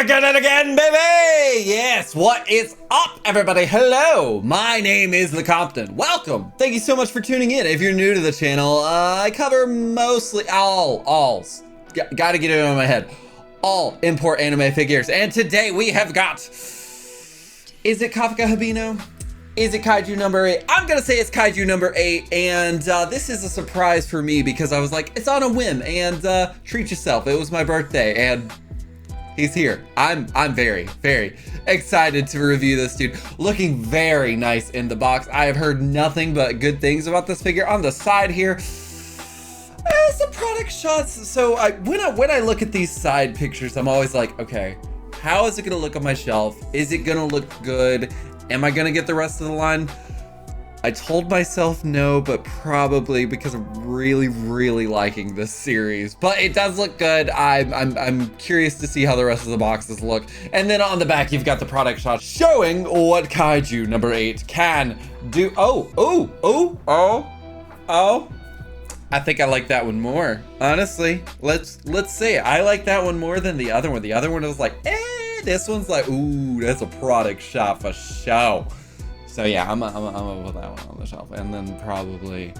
again and again, baby! Yes, what is up, everybody? Hello, my name is LeCompton. Welcome. Thank you so much for tuning in. If you're new to the channel, I cover mostly gotta get it out of my head. All import anime figures. And today we have got, is it Kafka Habino? Is it Kaiju number 8? I'm gonna say it's Kaiju number 8, and this is a surprise for me because I was like, it's on a whim, and treat yourself. It was my birthday, and he's here. I'm very, very excited to review this dude. Looking very nice in the box. I have heard nothing but good things about this figure. On the side here, some product shots. So when I look at these side pictures, I'm always like, okay, how is it gonna look on my shelf? Is it gonna look good? Am I gonna get the rest of the line? I told myself no, but probably because I'm really, really liking this series. But it does look good. I'm curious to see how the rest of the boxes look. And then on the back, you've got the product shot showing what Kaiju number 8 can do. Oh. I think I like that one more. Honestly, let's say it. I like that one more than the other one. The other one was like, this one's like, ooh, that's a product shot for show. So yeah, I'm gonna put that one on the shelf and then probably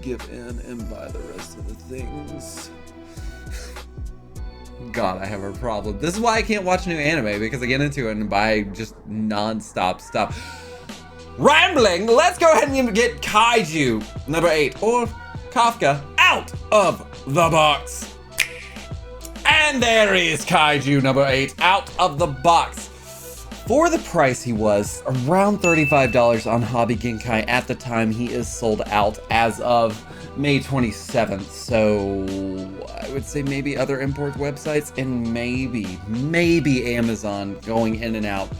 give in and buy the rest of the things. God, I have a problem. This is why I can't watch new anime, because I get into it and buy just non-stop stuff. Rambling, let's go ahead and get Kaiju number 8, or Kafka, out of the box. And there is Kaiju number 8 out of the box. For the price he was, around $35 on Hobby Genkai at the time he is sold out as of May 27th. So I would say maybe other import websites and maybe Amazon going in and out.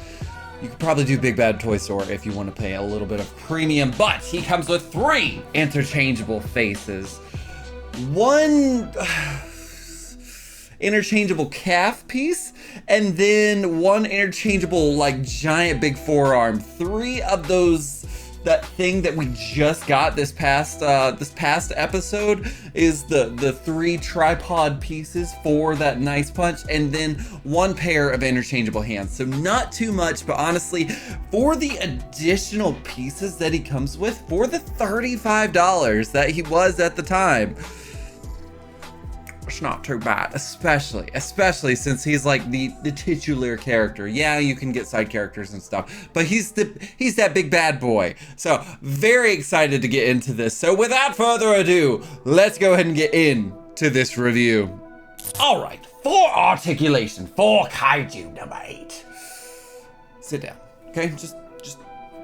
You could probably do Big Bad Toy Store if you want to pay a little bit of premium, but he comes with 3 interchangeable faces. 1 interchangeable calf piece, and then 1 interchangeable like giant big forearm. 3 of those, that thing that we just got this past episode is the 3 tripod pieces for that nice punch, and then 1 pair of interchangeable hands. So not too much, but honestly, for the additional pieces that he comes with, for the $35 that he was at the time, it's not too bad, especially since he's like the titular character. Yeah, you can get side characters and stuff, but he's that big bad boy. So very excited to get into this. So without further ado, let's go ahead and get into this review. All right, for articulation, for Kaiju number 8. Sit down, okay? Just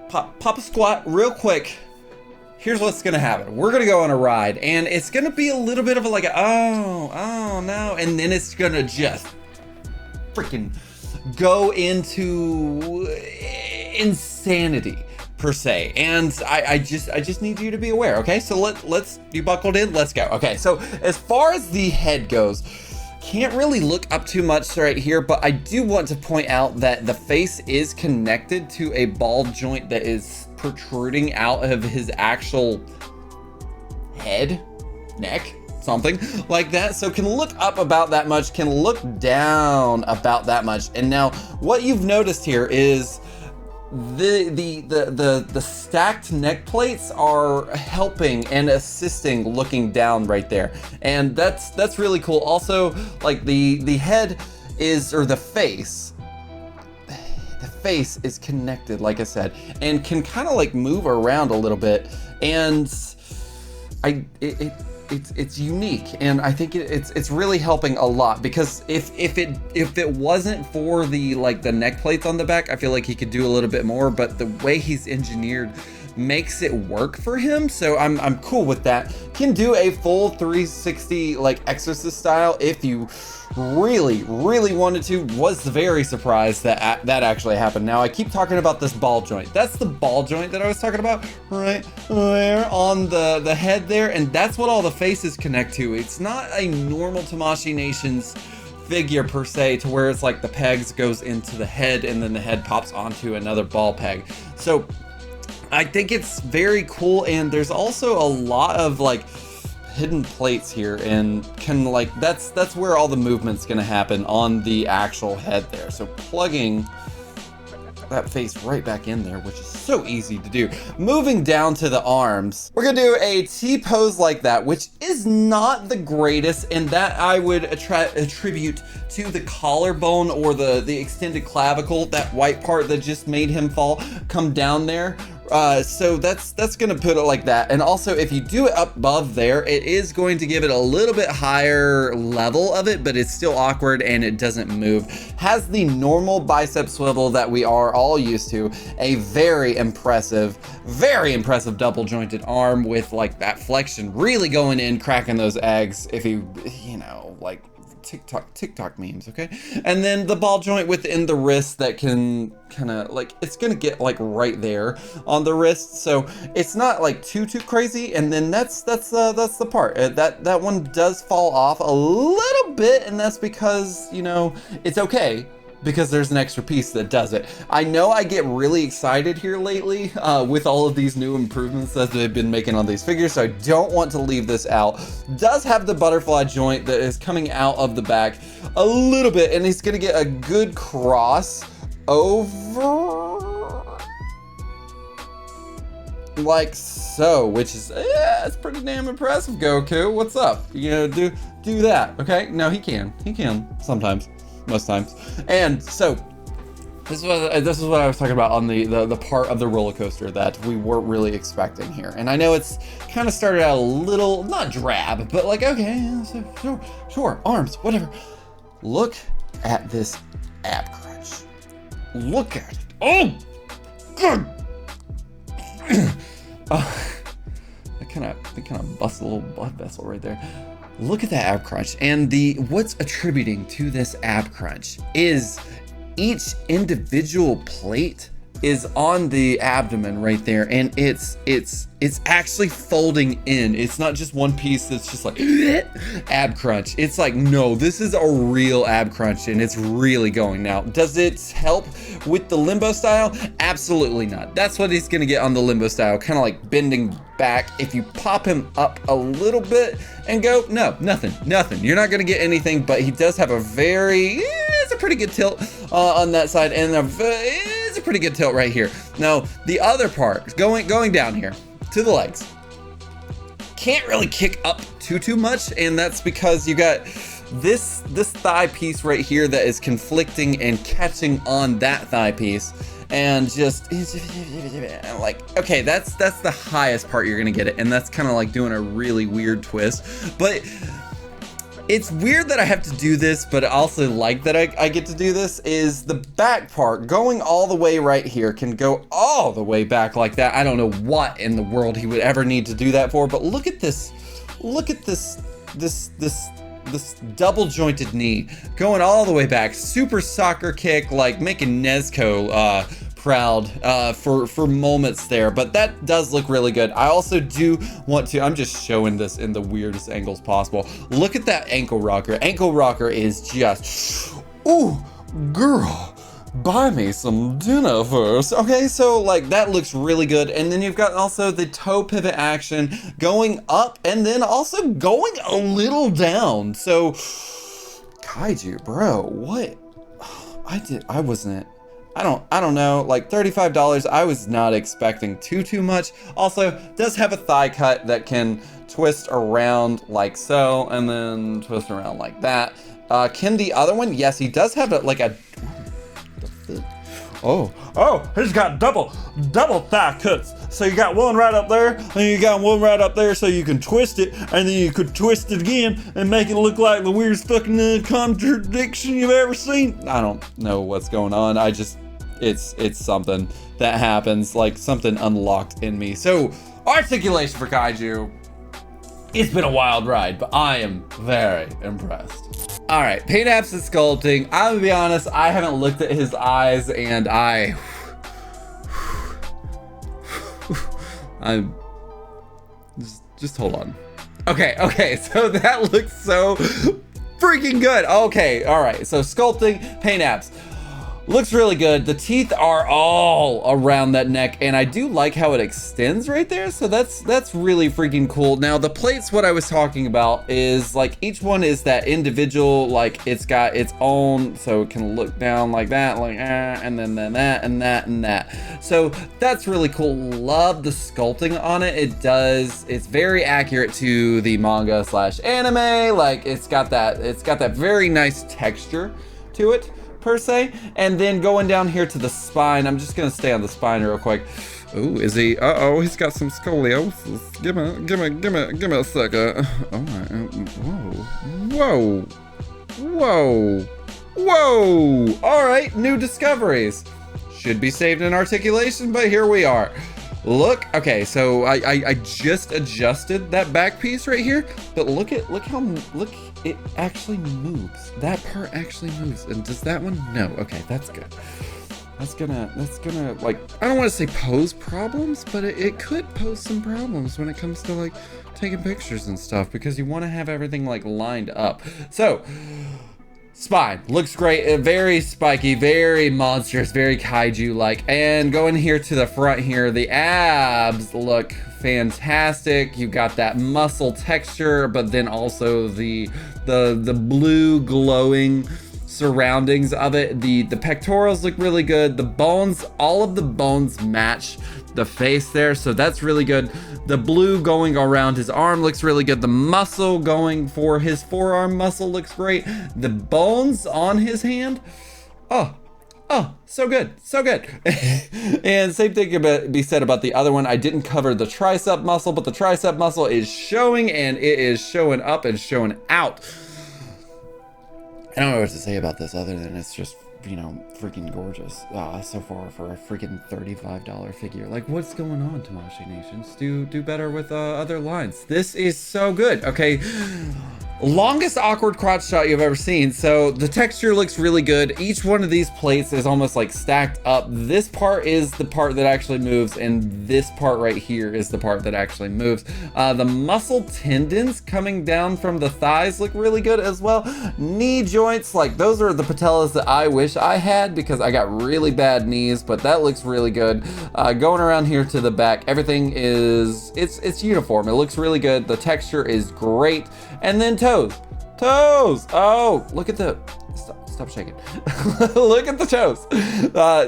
pop a squat real quick. Here's what's gonna happen. We're gonna go on a ride, and it's gonna be a little bit of a like, oh no, and then it's gonna just freaking go into insanity per se. And I just need you to be aware, okay? So let's you buckled in, let's go. Okay, so as far as the head goes, can't really look up too much right here, but I do want to point out that the face is connected to a ball joint that is protruding out of his actual head, neck, something like that. So can look up about that much, can look down about that much. And now what you've noticed here is the stacked neck plates are helping and assisting looking down right there, and that's really cool. Also, like the head is, or the face is connected, like I said, and can kind of like move around a little bit, and it's unique, and I think it's really helping a lot, because if it wasn't for the neck plates on the back, I feel like he could do a little bit more, but the way he's engineered makes it work for him. So I'm cool with that. Can do a full 360 like Exorcist style if you really wanted to. Was very surprised that that actually happened. Now I keep talking about this ball joint. That's the ball joint that I was talking about right there on the head there, and that's what all the faces connect to. It's not a normal Tamashii Nations figure per se, to where it's like the pegs goes into the head and then the head pops onto another ball peg. So I think it's very cool, and there's also a lot of like hidden plates here, and can like, that's where all the movement's gonna happen on the actual head there. So plugging that face right back in there, which is so easy to do. Moving down to the arms, we're gonna do a T-pose like that, which is not the greatest, and that I would attribute to the collarbone or the extended clavicle, that white part that just made him come down there. So that's gonna put it like that. And also, if you do it up above there, it is going to give it a little bit higher level of it, but it's still awkward and it doesn't move. Has the normal bicep swivel that we are all used to. A very impressive double jointed arm with like that flexion really going in, cracking those eggs. If you know, like TikTok memes, okay? And then the ball joint within the wrist that can kind of like, it's gonna get like right there on the wrist, so it's not like too crazy. And then that's the part that one does fall off a little bit, and that's because, you know, it's okay, because there's an extra piece that does it. I know I get really excited here lately with all of these new improvements that they've been making on these figures, so I don't want to leave this out. Does have the butterfly joint that is coming out of the back a little bit, and he's gonna get a good cross over like so, which is, it's pretty damn impressive, Goku. What's up? You know, do that, okay? No, he can sometimes. Most times. And so this is what I was talking about on the part of the roller coaster that we weren't really expecting here. And I know it's kind of started out a little, not drab, but like, okay, so sure, arms, whatever. Look at this ab crunch. Look at it. Oh, good. That kind of busts a little blood vessel right there. Look at that ab crunch, and what's attributing to this ab crunch is each individual plate is on the abdomen right there, and it's actually folding in. It's not just one piece that's just like ab crunch. It's like, no, this is a real ab crunch, and it's really going. Now, does it help with the limbo style? Absolutely not. That's what he's gonna get on the limbo style, kind of like bending back. If you pop him up a little bit and go, no, nothing. You're not gonna get anything, but he does have a it's a pretty good tilt on that side, and it's a pretty good tilt right here. Now, the other part, going down here to the legs, can't really kick up too much, and that's because you got this thigh piece right here that is conflicting and catching on that thigh piece, and just like, okay, that's the highest part you're gonna get it, and that's kind of like doing a really weird twist. But it's weird that I have to do this, but I also like that I get to do this, is the back part going all the way right here can go all the way back like that. I don't know what in the world he would ever need to do that for, but look at this double jointed knee going all the way back. Super soccer kick, like making Nezuko proud for moments there, but that does look really good. I also do want to, I'm just showing this in the weirdest angles possible. Look at that ankle rocker. Ankle rocker is just, ooh, girl, buy me some dinner first. Okay, so like that looks really good. And then you've got also the toe pivot action going up and then also going a little down. So Kaiju, bro, what? I don't know, like $35. I was not expecting too much. Also, does have a thigh cut that can twist around like so, and then twist around like that. Can the other one? Yes, he does have he's got double thigh cuts. So you got one right up there, and you got one right up there, so you can twist it, and then you could twist it again and make it look like the weirdest fucking contradiction you've ever seen. I don't know what's going on. It's something that happens, like something unlocked in me. So articulation for Kaiju, it's been a wild ride, but I am very impressed. All right, paint apps and sculpting. I'm gonna be honest, I haven't looked at his eyes, and I'm just hold on. Okay, so that looks so freaking good. Okay, all right, so sculpting, paint apps. Looks really good. The teeth are all around that neck, and I do like how it extends right there. So that's really freaking cool. Now the plates, what I was talking about is like each one is that individual, like it's got its own, so it can look down like that, like and then that and that and that. So that's really cool. Love the sculpting on it. It's very accurate to the manga / anime. Like it's got that very nice texture to it, per se. And then going down here to the spine, I'm just gonna stay on the spine real quick. Ooh, is he? Uh-oh, he's got some scoliosis. Give me a second. Oh my, whoa. All right, new discoveries. Should be saved in articulation, but here we are. Look, okay, so I just adjusted that back piece right here, but look, it actually moves. That part actually moves. And does that one? No. Okay, that's good. That's gonna like, I don't want to say pose problems, but it could pose some problems when it comes to like taking pictures and stuff, because you want to have everything like lined up. So spine looks great, very spiky, very monstrous, very kaiju like. And going here to the front here, the abs look fantastic. You got that muscle texture, but then also the blue glowing surroundings of it. The pectorals look really good. The bones, all of the bones match the face there, so that's really good. The blue going around his arm looks really good. The muscle going for his forearm muscle looks great. The bones on his hand, oh, so good. And same thing can be said about the other one. I didn't cover the tricep muscle, but the tricep muscle is showing, and it is showing up and showing out. I don't know what to say about this other than it's just, you know, freaking gorgeous so far for a freaking $35 figure. Like, what's going on, Tamashii Nations? Do better with other lines. This is so good. Okay, longest awkward crotch shot you've ever seen. So the texture looks really good. Each one of these plates is almost like stacked up. This part is the part that actually moves, and this part right here is the part that actually moves. The muscle tendons coming down from the thighs look really good as well. Knee joints, like those are the patellas that I wish I had, because I got really bad knees, but that looks really good. Going around here to the back, everything is, it's uniform. It looks really good. The texture is great. And then toes. Oh, look at the, stop shaking. Look at the toes.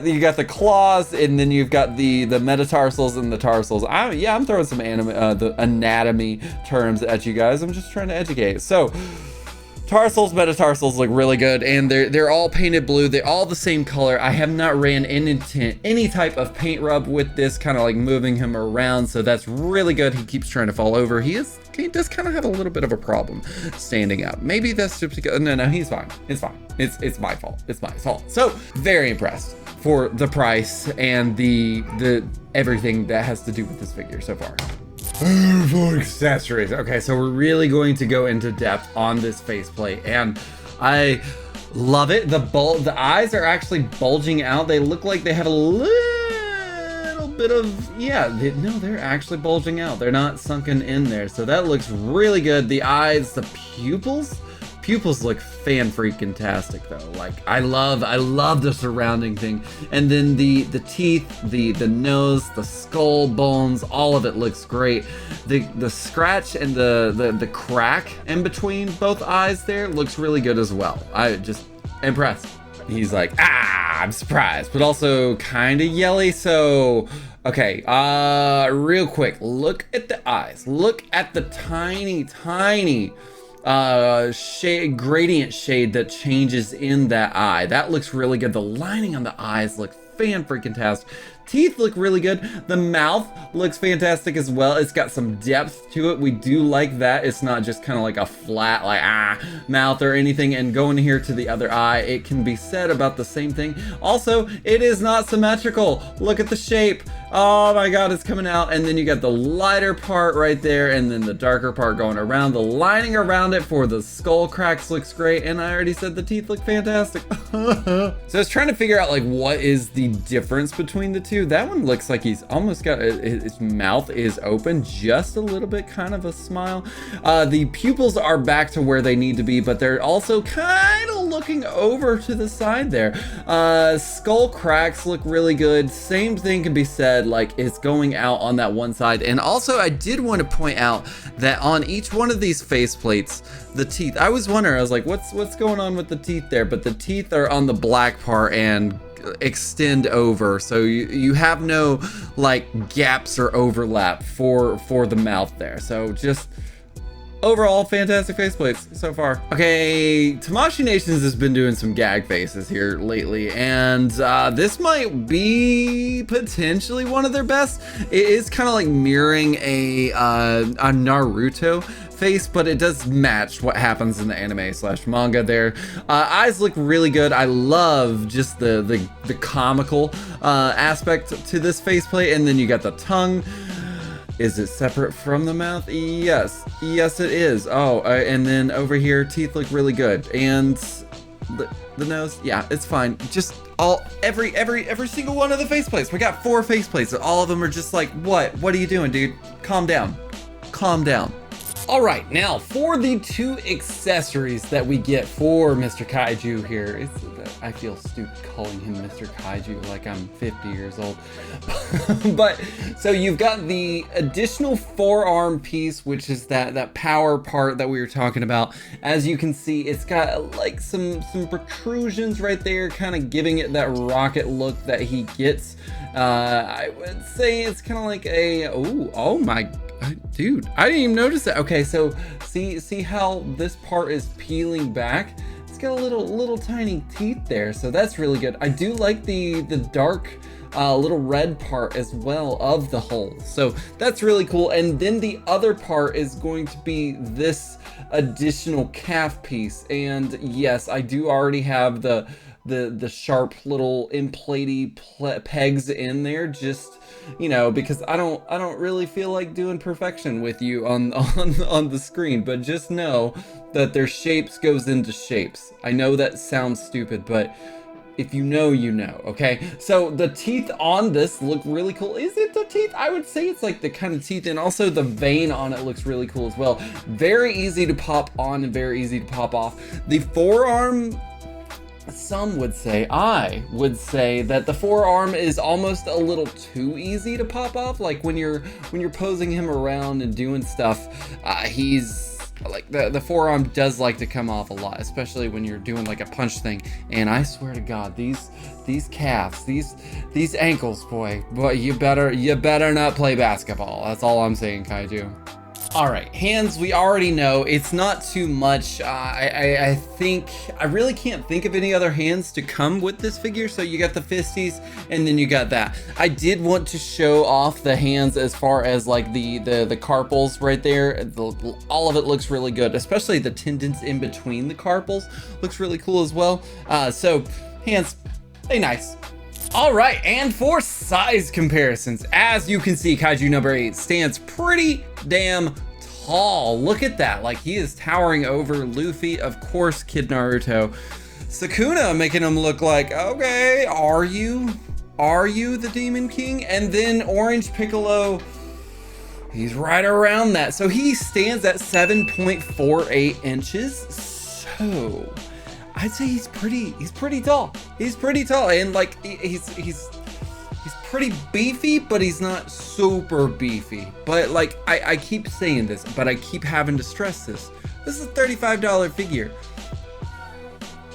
You got the claws, and then you've got the metatarsals and the tarsals. I'm throwing some the anatomy terms at you guys. I'm just trying to educate. So tarsals, metatarsals look really good, and they're all painted blue. They're all the same color. I have not ran any type of paint rub with this, kind of like moving him around, so that's really good. He keeps trying to fall over. He does kind of have a little bit of a problem standing up. Maybe that's just because, no, he's fine. It's fine. It's my fault. It's my fault. So very impressed for the price and the everything that has to do with this figure so far. For accessories. Okay, so we're really going to go into depth on this faceplate, and I love it. The eyes are actually bulging out. They look like they have a little bit of, they're actually bulging out. They're not sunken in there, so that looks really good. The eyes, the pupils look fan-freaking-tastic though. Like, I love the surrounding thing. And then the teeth, the nose, the skull bones, all of it looks great. The scratch and the crack in between both eyes there looks really good as well. I just impressed. He's like, I'm surprised, but also kind of yelly. So okay, real quick, look at the eyes. Look at the tiny gradient shade that changes in that eye. That looks really good. The lining on the eyes look fan-freaking-tastic. Teeth look really good. The mouth looks fantastic as well. It's got some depth to it. We do like that. It's not just kind of like a flat mouth or anything. And going here to the other eye, it can be said about the same thing. Also, it is not symmetrical. Look at the shape. Oh my god, it's coming out. And then you got the lighter part right there, and then the darker part going around. The lining around it for the skull cracks looks great, and I already said the teeth look fantastic. So I was trying to figure out like what is the difference between the two. too. That one looks like he's almost got, his mouth is open just a little bit, kind of a smile. The pupils are back to where they need to be, but they're also kind of looking over to the side there. Skull cracks look really good. Same thing can be said, like it's going out on that one side. And also I did want to point out that on each one of these faceplates, the teeth, I was wondering, I was like, what's going on with the teeth there? But the teeth are on the black part and extend over, so you have no like gaps or overlap for the mouth there. So just overall fantastic faceplates so far. Okay, Tamashii Nations has been doing some gag faces here lately, and this might be potentially one of their best. It is kind of like mirroring a Naruto face, but it does match what happens in the anime / manga there. Eyes look really good. I love just the comical aspect to this faceplate. And then you got the tongue. Is it separate from the mouth? Yes it is. Oh, and then over here, teeth look really good. And the nose, yeah, it's fine. Just every single one of the faceplates. We got 4 faceplates. All of them are just like, what are you doing, dude? Calm down. All right, now for the 2 accessories that we get for Mr. Kaiju here. I feel stupid calling him Mr. Kaiju like I'm 50 years old. But so you've got the additional forearm piece, which is that power part that we were talking about. As you can see, it's got like some protrusions right there, kind of giving it that rocket look that he gets. I would say it's kind of like a, oh my, dude, I didn't even notice that. Okay, so see how this part is peeling back? It's got a little tiny teeth there, so that's really good. I do like the dark little red part as well of the hole, so that's really cool. And then the other part is going to be this additional calf piece, and yes, I do already have the sharp little implatey pegs in there, just, you know, because I don't really feel like doing perfection with you on the screen, but just know that their shapes goes into shapes. I know that sounds stupid, but if you know, you know, okay? So the teeth on this look really cool. Is it the teeth? I would say it's like the kind of teeth, and also the vein on it looks really cool as well. Very easy to pop on and very easy to pop off. The forearm, some would say, I would say that the forearm is almost a little too easy to pop off. Like when you're posing him around and doing stuff, he's like, the forearm does like to come off a lot, especially when you're doing like a punch thing. And I swear to God, these calves, these ankles, boy, you better not play basketball. That's all I'm saying, Kaiju. All right, hands, we already know it's not too much. I think I really can't think of any other hands to come with this figure. So you got the fisties, and then you got that. I did want to show off the hands as far as like the carpals right there. All of it looks really good, especially the tendons in between the carpals looks really cool as well. So hands, they nice. All right, and for size comparisons, as you can see, Kaiju number 8 stands pretty damn tall. Look at that, like he is towering over Luffy, of course, Kid Naruto. Sukuna making him look like, okay, are you the Demon King? And then Orange Piccolo, he's right around that. So he stands at 7.48 inches. So I'd say he's pretty tall. He's pretty tall, and like he's pretty beefy, but he's not super beefy. But like I keep saying this, but I keep having to stress this. This is a $35 figure.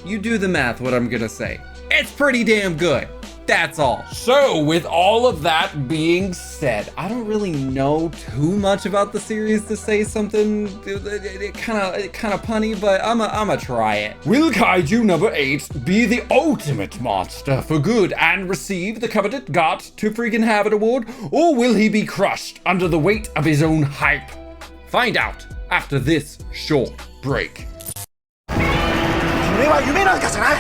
You do the math, what I'm gonna say. It's pretty damn good. That's all. So with all of that being said, I don't really know too much about the series to say something kind of punny, but I'ma try it. Will Kaiju number 8 be the ultimate monster for good and receive the coveted Got to Freaking Have It award, or will he be crushed under the weight of his own hype? Find out after this short break. 夢は夢なんかじゃない。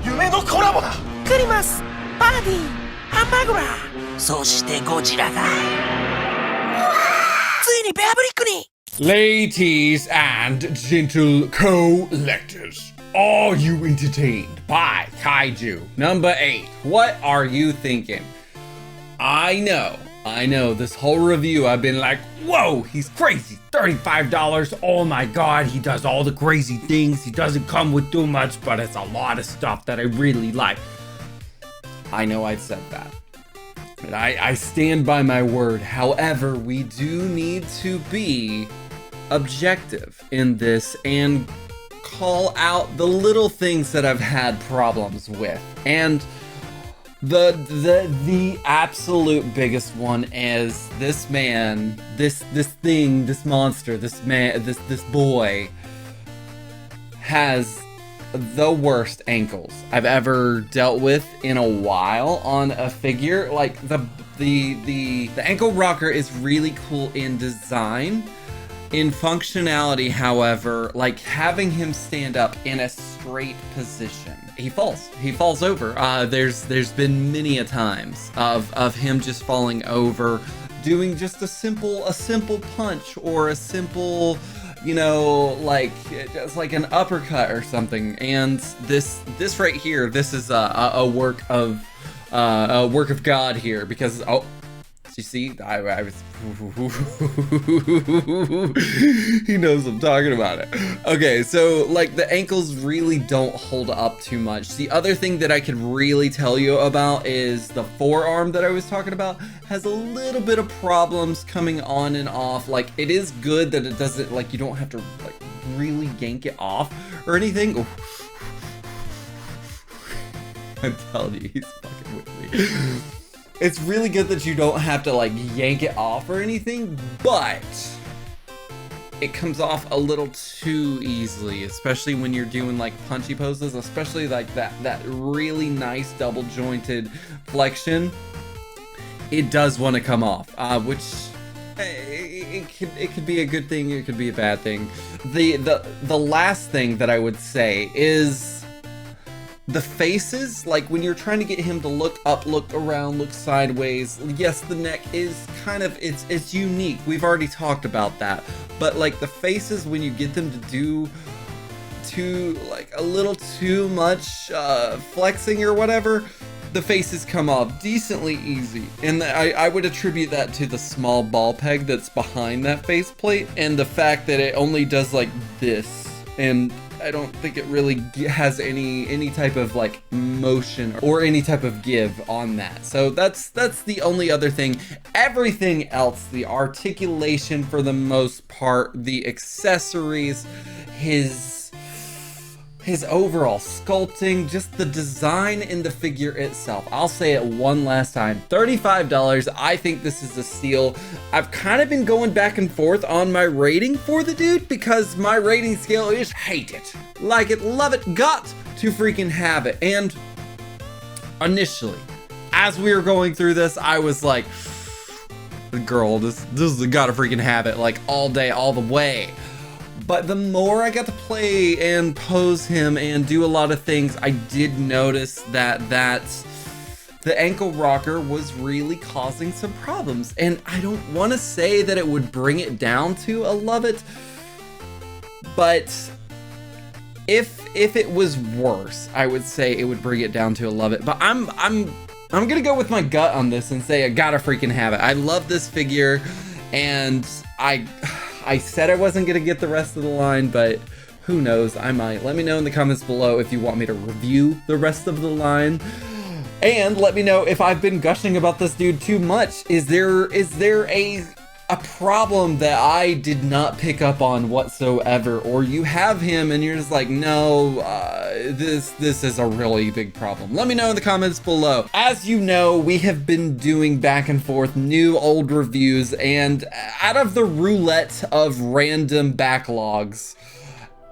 夢のコラボだ。クリマス、パーティー、ハンバーグラー、そしてゴジラがついにベアブリックに。Ladies and gentle collectors, are you entertained by Kaiju number 8? What are you thinking? I know, this whole review I've been like, whoa, he's crazy, $35, oh my god, he does all the crazy things, he doesn't come with too much, but it's a lot of stuff that I really like. I know I've said that, and I stand by my word. However, we do need to be objective in this and call out the little things that I've had problems with. And the absolute biggest one is this man, this thing, this monster, this man, this boy has the worst ankles I've ever dealt with in a while on a figure. Like the ankle rocker is really cool in design. In functionality, however, like having him stand up in a straight position, he falls over. There's been many a times of him just falling over, doing just a simple punch or a simple, you know, like just like an uppercut or something. And this right here, this is a work of God here, because you see, I was he knows I'm talking about it. Okay, so like the ankles really don't hold up too much. The other thing that I could really tell you about is the forearm that I was talking about has a little bit of problems coming on and off. Like, it is good that it doesn't, like, you don't have to like really yank it off or anything. Ooh. I'm telling you, he's fucking with me. It's really good that you don't have to like yank it off or anything, but it comes off a little too easily, especially when you're doing like punchy poses, especially like that really nice double jointed flexion. It does want to come off, which it could be a good thing, it could be a bad thing. The last thing that I would say is the faces. Like when you're trying to get him to look up, look around, look sideways, yes, the neck is kind of, it's unique. We've already talked about that. But like the faces, when you get them to do like a little too much flexing or whatever, the faces come off decently easy. And I would attribute that to the small ball peg that's behind that faceplate and the fact that it only does like this, and I don't think it really has any type of like motion or any type of give on that. So that's the only other thing. Everything else, the articulation for the most part, the accessories, his overall sculpting, just the design in the figure itself. I'll say it one last time, $35. I think this is a steal. I've kind of been going back and forth on my rating for the dude because my rating scale is hate it, like it, love it, got to freaking have it. And initially, as we were going through this, I was like, girl, this is gotta freaking have it, like all day, all the way. But the more I got to play and pose him and do a lot of things, I did notice that the ankle rocker was really causing some problems. And I don't want to say that it would bring it down to a love it, but if it was worse, I would say it would bring it down to a love it. But I'm gonna go with my gut on this and say I gotta freaking have it. I love this figure, and I said I wasn't gonna get the rest of the line, but who knows, I might. Let me know in the comments below if you want me to review the rest of the line. And let me know if I've been gushing about this dude too much. Is there a problem that I did not pick up on whatsoever? Or you have him and you're just like, no, this is a really big problem. Let me know in the comments below. As you know, we have been doing back and forth new old reviews, and out of the roulette of random backlogs,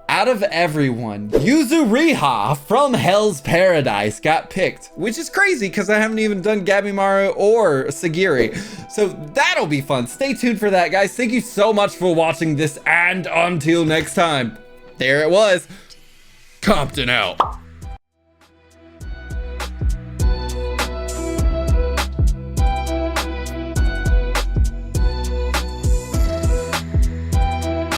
out of everyone, Yuzuriha from Hell's Paradise got picked, which is crazy because I haven't even done Gabimaru or Sagiri. So that'll be fun. Stay tuned for that, guys. Thank you so much for watching this, and until next time, there it was. Compton out.